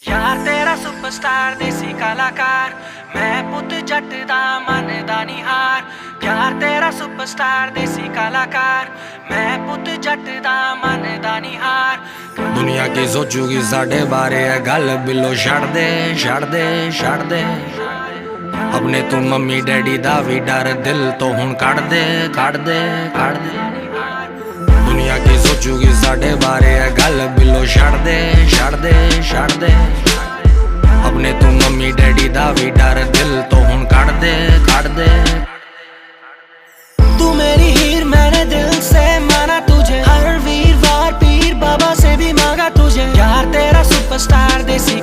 यार तेरा सुपरस्टार देसी कलाकार, मैं पुत जट दा मनदा नी हार। यार तेरा सुपरस्टार देसी कलाकार, मैं पुत जट दा मनदा नी हार। दुनिया की सोचूगी साढ़े बारे है गल बिलो छड़ दे छड़ दे छड़ दे। अपने तू मम्मी डैडी दा भी डर दिल तो हुण कढ़ दे कढ़ दे कढ़ दे। दुनिया की सोचूगी साढ़े बारे है गल बिलो छड़ दे छड़ दे छड़ दे। अपने तू मम्मी डैडी दा भी डर दिल तो हुण कढ़ दे कढ़ दे। तू मेरी हीर मैंने दिल से माना तुझे, हर वीरवार पीर बाबा से भी मांगा तुझे। यार तेरा सुपरस्टार देसी